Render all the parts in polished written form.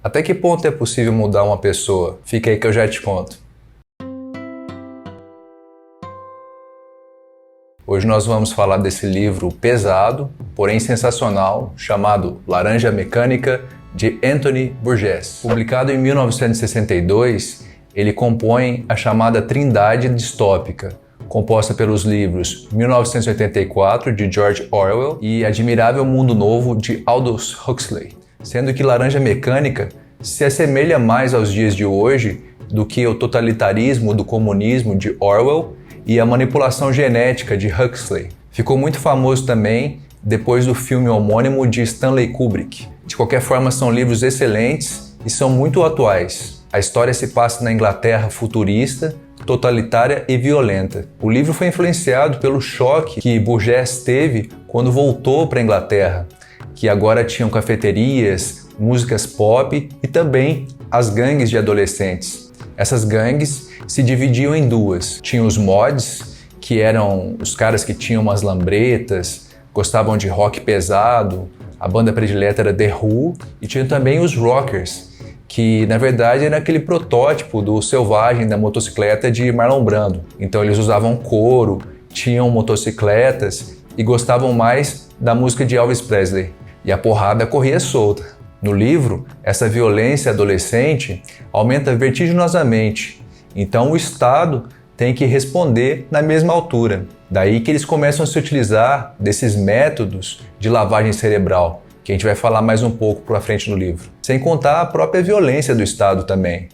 Até que ponto é possível mudar uma pessoa? Fica aí que eu já te conto. Hoje nós vamos falar desse livro pesado, porém sensacional, chamado Laranja Mecânica, de Anthony Burgess. Publicado em 1962, ele compõe a chamada Trindade Distópica, composta pelos livros 1984, de George Orwell, e Admirável Mundo Novo, de Aldous Huxley, sendo que Laranja Mecânica se assemelha mais aos dias de hoje do que o totalitarismo do comunismo de Orwell e a manipulação genética de Huxley. Ficou muito famoso também depois do filme homônimo de Stanley Kubrick. De qualquer forma, são livros excelentes e são muito atuais. A história se passa na Inglaterra futurista, totalitária e violenta. O livro foi influenciado pelo choque que Burgess teve quando voltou para a Inglaterra, que agora tinham cafeterias, músicas pop e também as gangues de adolescentes. Essas gangues se dividiam em duas. Tinha os mods, que eram os caras que tinham umas lambretas, gostavam de rock pesado, a banda predileta era The Who, e tinha também os rockers, que na verdade era aquele protótipo do selvagem da motocicleta de Marlon Brando. Então eles usavam couro, tinham motocicletas e gostavam mais da música de Elvis Presley. E a porrada corria solta. No livro, essa violência adolescente aumenta vertiginosamente. Então o Estado tem que responder na mesma altura. Daí que eles começam a se utilizar desses métodos de lavagem cerebral, que a gente vai falar mais um pouco para frente no livro. Sem contar a própria violência do Estado também.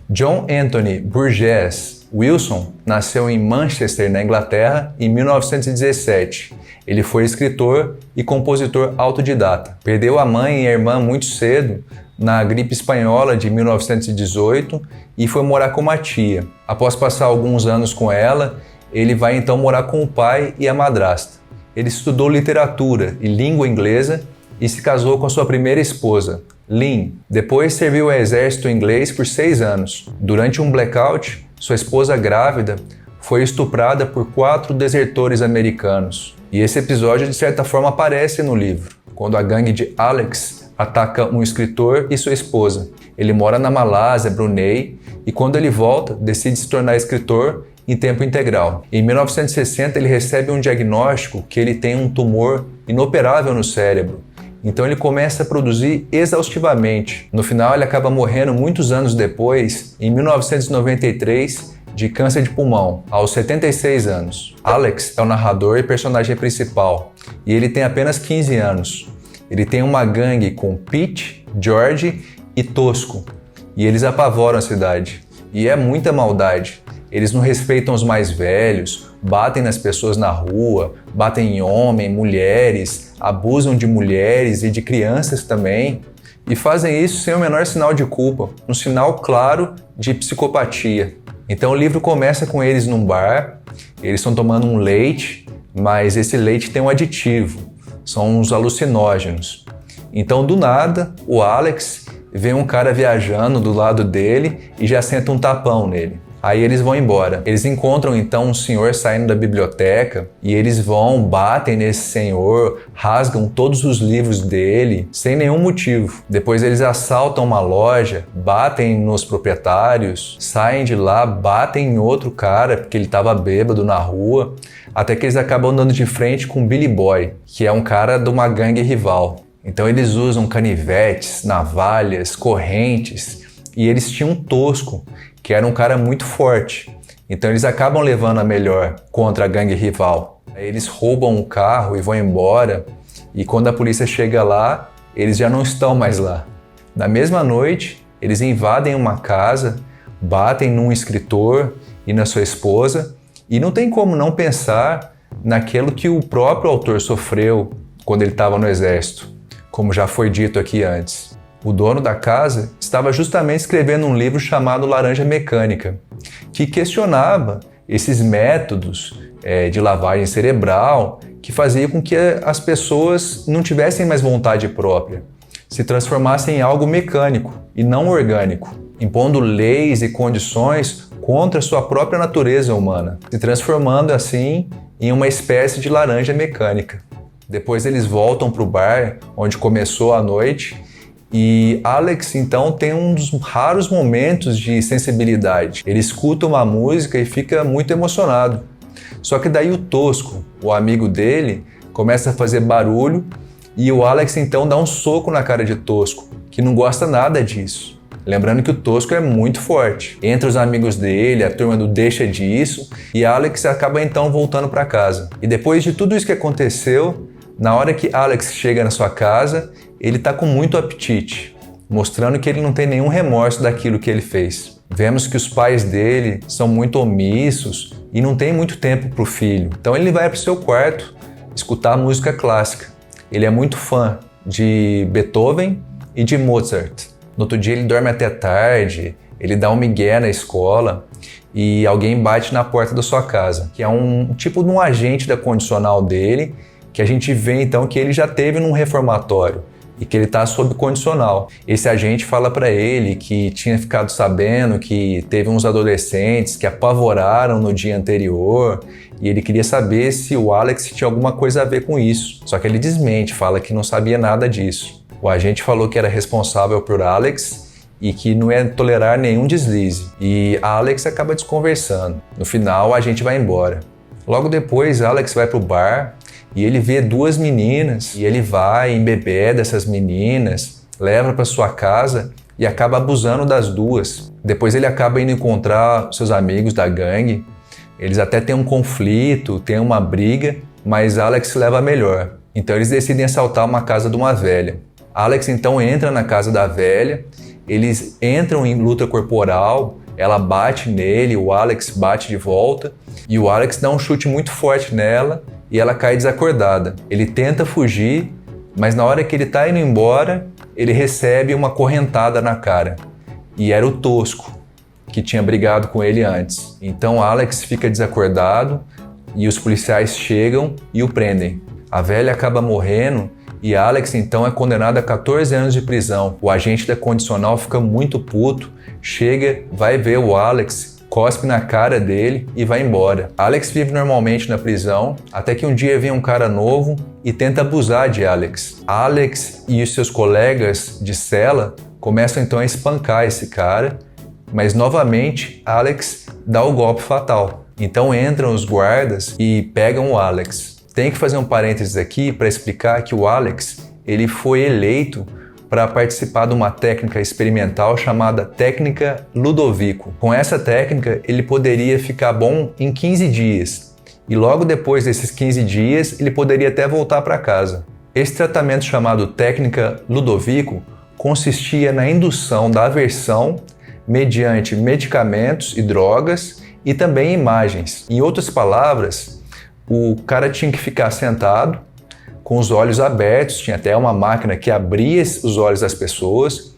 John Anthony Burgess Wilson nasceu em Manchester, na Inglaterra, em 1917. Ele foi escritor e compositor autodidata. Perdeu a mãe e a irmã muito cedo na gripe espanhola de 1918 e foi morar com uma tia. Após passar alguns anos com ela, ele vai então morar com o pai e a madrasta. Ele estudou literatura e língua inglesa e se casou com sua primeira esposa, Lynn. Depois serviu ao exército inglês por 6 anos. Durante um blackout, sua esposa grávida foi estuprada por 4 desertores americanos. E esse episódio, de certa forma, aparece no livro, quando a gangue de Alex ataca um escritor e sua esposa. Ele mora na Malásia, Brunei, e quando ele volta, decide se tornar escritor em tempo integral. Em 1960, ele recebe um diagnóstico que ele tem um tumor inoperável no cérebro. Então ele começa a produzir exaustivamente. No final, ele acaba morrendo muitos anos depois, em 1993, de câncer de pulmão, aos 76 anos. Alex é o narrador e personagem principal, e ele tem apenas 15 anos. Ele tem uma gangue com Pete, George e Tosco, e eles apavoram a cidade. E é muita maldade. Eles não respeitam os mais velhos, batem nas pessoas na rua, batem em homens, mulheres, abusam de mulheres e de crianças também, e fazem isso sem o menor sinal de culpa, um sinal claro de psicopatia. Então o livro começa com eles num bar, eles estão tomando um leite, mas esse leite tem um aditivo, são uns alucinógenos. Então do nada, o Alex vê um cara viajando do lado dele e já senta um tapão nele. Aí eles vão embora. Eles encontram então um senhor saindo da biblioteca e eles vão, batem nesse senhor, rasgam todos os livros dele sem nenhum motivo. Depois eles assaltam uma loja, batem nos proprietários, saem de lá, batem em outro cara porque ele estava bêbado na rua, até que eles acabam dando de frente com Billy Boy, que é um cara de uma gangue rival. Então eles usam canivetes, navalhas, correntes, e eles tinham um Tosco, que era um cara muito forte. Então eles acabam levando a melhor contra a gangue rival. Aí eles roubam um carro e vão embora, e quando a polícia chega lá, eles já não estão mais lá. Na mesma noite, eles invadem uma casa, batem num escritor e na sua esposa, e não tem como não pensar naquilo que o próprio autor sofreu quando ele estava no exército, como já foi dito aqui antes. O dono da casa estava justamente escrevendo um livro chamado Laranja Mecânica, que questionava esses métodos de lavagem cerebral que fazia com que as pessoas não tivessem mais vontade própria, se transformassem em algo mecânico e não orgânico, impondo leis e condições contra a sua própria natureza humana, se transformando assim em uma espécie de laranja mecânica. Depois eles voltam para o bar onde começou a noite E Alex, então, tem um dos raros momentos de sensibilidade. Ele escuta uma música e fica muito emocionado. Só que daí o Tosco, o amigo dele, começa a fazer barulho e o Alex, então, dá um soco na cara de Tosco, que não gosta nada disso. Lembrando que o Tosco é muito forte. Entre os amigos dele, a turma do deixa disso, e Alex acaba, então, voltando para casa. E depois de tudo isso que aconteceu, na hora que Alex chega na sua casa, ele está com muito apetite, mostrando que ele não tem nenhum remorso daquilo que ele fez. Vemos que os pais dele são muito omissos e não tem muito tempo para o filho. Então ele vai para o seu quarto escutar música clássica. Ele é muito fã de Beethoven e de Mozart. No outro dia ele dorme até tarde, ele dá um migué na escola e alguém bate na porta da sua casa, que é um tipo de um agente da condicional dele, que a gente vê então que ele já teve num reformatório e que ele está sob condicional. Esse agente fala para ele que tinha ficado sabendo que teve uns adolescentes que apavoraram no dia anterior e ele queria saber se o Alex tinha alguma coisa a ver com isso. Só que ele desmente, fala que não sabia nada disso. O agente falou que era responsável por Alex e que não ia tolerar nenhum deslize. E Alex acaba desconversando. No final, a gente vai embora. Logo depois, Alex vai para o bar e ele vê duas meninas e ele vai embebeda essas meninas, leva para sua casa e acaba abusando das duas. Depois ele acaba indo encontrar seus amigos da gangue. Eles até têm um conflito, têm uma briga, mas Alex leva a melhor. Então eles decidem assaltar uma casa de uma velha. Alex então entra na casa da velha, eles entram em luta corporal, ela bate nele, o Alex bate de volta e o Alex dá um chute muito forte nela e ela cai desacordada. Ele tenta fugir, mas na hora que ele está indo embora, ele recebe uma correntada na cara. E era o Tosco, que tinha brigado com ele antes. Então Alex fica desacordado e os policiais chegam e o prendem. A velha acaba morrendo e Alex então é condenado a 14 anos de prisão. O agente da condicional fica muito puto, chega, vai ver o Alex, cospe na cara dele e vai embora. Alex vive normalmente na prisão, até que um dia vem um cara novo e tenta abusar de Alex. Alex e os seus colegas de cela começam então a espancar esse cara, mas novamente Alex dá o golpe fatal. Então entram os guardas e pegam o Alex. Tem que fazer um parênteses aqui para explicar que o Alex ele foi eleito para participar de uma técnica experimental chamada técnica Ludovico. Com essa técnica, ele poderia ficar bom em 15 dias. E logo depois desses 15 dias, ele poderia até voltar para casa. Esse tratamento chamado técnica Ludovico consistia na indução da aversão mediante medicamentos e drogas e também imagens. Em outras palavras, o cara tinha que ficar sentado, com os olhos abertos, tinha até uma máquina que abria os olhos das pessoas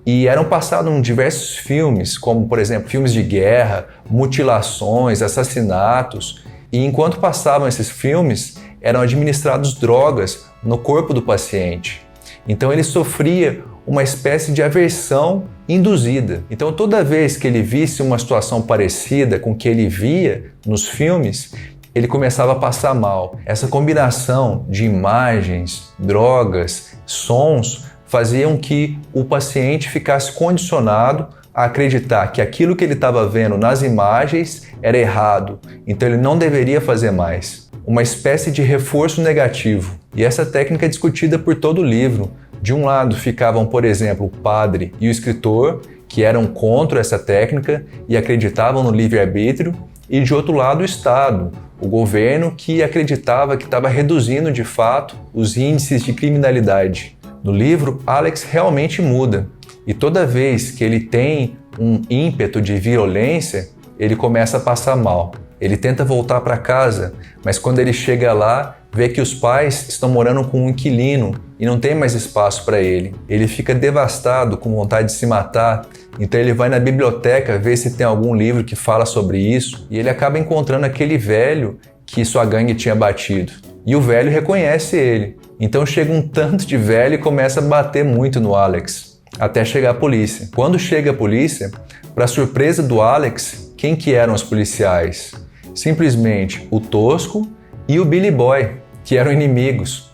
e eram passados diversos filmes, como por exemplo filmes de guerra, mutilações, assassinatos, e enquanto passavam esses filmes eram administrados drogas no corpo do paciente. Então ele sofria uma espécie de aversão induzida. Então toda vez que ele visse uma situação parecida com o que ele via nos filmes, ele começava a passar mal. Essa combinação de imagens, drogas, sons faziam que o paciente ficasse condicionado a acreditar que aquilo que ele estava vendo nas imagens era errado, então ele não deveria fazer mais. Uma espécie de reforço negativo. E essa técnica é discutida por todo o livro. De um lado ficavam, por exemplo, o padre e o escritor, que eram contra essa técnica e acreditavam no livre-arbítrio, e de outro lado o Estado, o governo, que acreditava que estava reduzindo de fato os índices de criminalidade. No livro, Alex realmente muda e toda vez que ele tem um ímpeto de violência, ele começa a passar mal. Ele tenta voltar para casa, mas quando ele chega lá, vê que os pais estão morando com um inquilino e não tem mais espaço para ele. Ele fica devastado, com vontade de se matar, então ele vai na biblioteca ver se tem algum livro que fala sobre isso e ele acaba encontrando aquele velho que sua gangue tinha batido. E o velho reconhece ele. Então chega um tanto de velho e começa a bater muito no Alex, até chegar a polícia. Quando chega a polícia, para surpresa do Alex, quem que eram os policiais? Simplesmente o Tosco e o Billy Boy, que eram inimigos.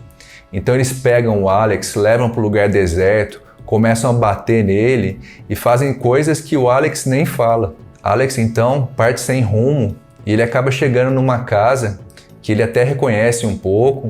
Então eles pegam o Alex, levam para um lugar deserto, começam a bater nele e fazem coisas que o Alex nem fala. Alex então parte sem rumo e ele acaba chegando numa casa que ele até reconhece um pouco,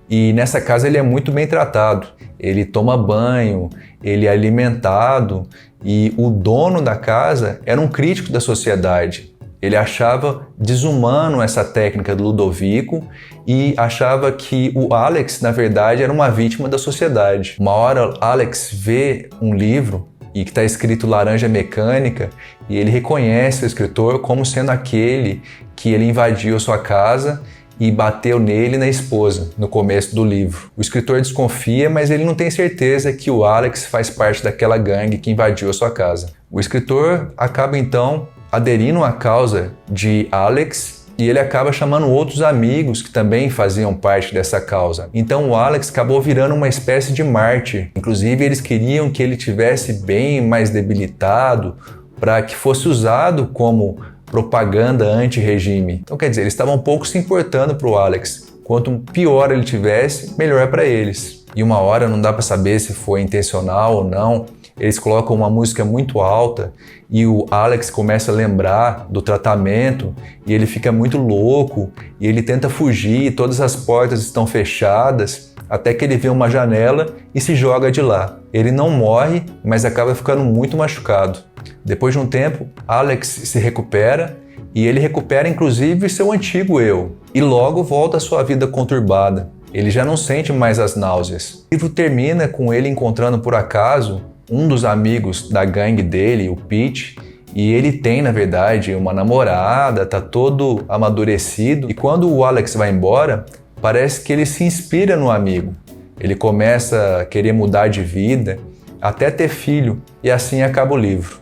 e nessa casa ele é muito bem tratado. Ele toma banho, ele é alimentado, e o dono da casa era um crítico da sociedade. Ele achava desumano essa técnica do Ludovico e achava que o Alex, na verdade, era uma vítima da sociedade. Uma hora, Alex vê um livro e que está escrito Laranja Mecânica, e ele reconhece o escritor como sendo aquele que ele invadiu a sua casa e bateu nele e na esposa, no começo do livro. O escritor desconfia, mas ele não tem certeza que o Alex faz parte daquela gangue que invadiu a sua casa. O escritor acaba então aderindo à causa de Alex e ele acaba chamando outros amigos que também faziam parte dessa causa. Então o Alex acabou virando uma espécie de mártir. Inclusive eles queriam que ele tivesse bem mais debilitado para que fosse usado como propaganda anti-regime. Então, quer dizer, eles estavam um pouco se importando para o Alex. Quanto pior ele tivesse, melhor para eles. E uma hora, não dá para saber se foi intencional ou não, eles colocam uma música muito alta e o Alex começa a lembrar do tratamento e ele fica muito louco e ele tenta fugir, todas as portas estão fechadas, até que ele vê uma janela e se joga de lá. Ele não morre, mas acaba ficando muito machucado. Depois de um tempo, Alex se recupera e ele recupera inclusive seu antigo eu e logo volta à sua vida conturbada. Ele já não sente mais as náuseas. O livro termina com ele encontrando por acaso um dos amigos da gangue dele, o Pete, e ele tem, na verdade, uma namorada, tá todo amadurecido, e quando o Alex vai embora, parece que ele se inspira no amigo. Ele começa a querer mudar de vida, até ter filho, e assim acaba o livro.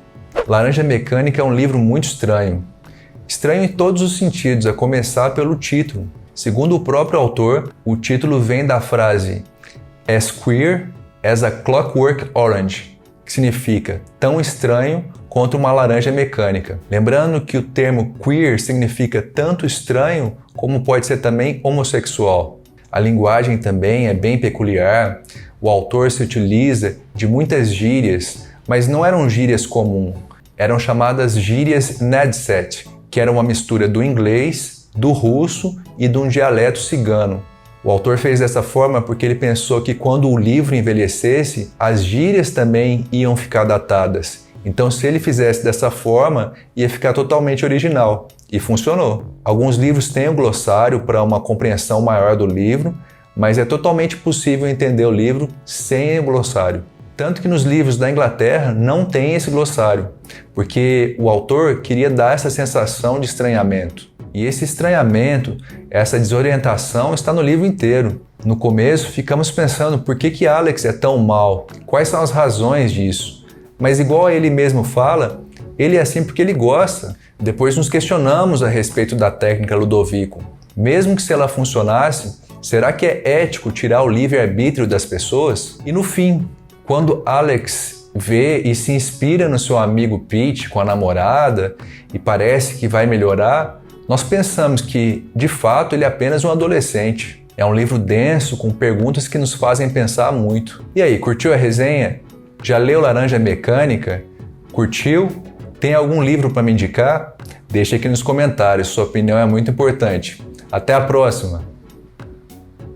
Laranja Mecânica é um livro muito estranho. Estranho em todos os sentidos, a começar pelo título. Segundo o próprio autor, o título vem da frase "As queer as a clockwork orange", que significa tão estranho quanto uma laranja mecânica. Lembrando que o termo queer significa tanto estranho como pode ser também homossexual. A linguagem também é bem peculiar, o autor se utiliza de muitas gírias, mas não eram gírias comuns, eram chamadas gírias Nedset, que era uma mistura do inglês, do russo e de um dialeto cigano. O autor fez dessa forma porque ele pensou que quando o livro envelhecesse, as gírias também iam ficar datadas. Então, se ele fizesse dessa forma, ia ficar totalmente original. E funcionou. Alguns livros têm um glossário para uma compreensão maior do livro, mas é totalmente possível entender o livro sem o glossário. Tanto que nos livros da Inglaterra não tem esse glossário, porque o autor queria dar essa sensação de estranhamento. E esse estranhamento, essa desorientação está no livro inteiro. No começo, ficamos pensando por que Alex é tão mal, quais são as razões disso. Mas igual ele mesmo fala, ele é assim porque ele gosta. Depois nos questionamos a respeito da técnica Ludovico. Mesmo que se ela funcionasse, será que é ético tirar o livre-arbítrio das pessoas? E no fim, quando Alex vê e se inspira no seu amigo Pete com a namorada e parece que vai melhorar, nós pensamos que, de fato, ele é apenas um adolescente. É um livro denso, com perguntas que nos fazem pensar muito. E aí, curtiu a resenha? Já leu Laranja Mecânica? Curtiu? Tem algum livro para me indicar? Deixe aqui nos comentários, sua opinião é muito importante. Até a próxima!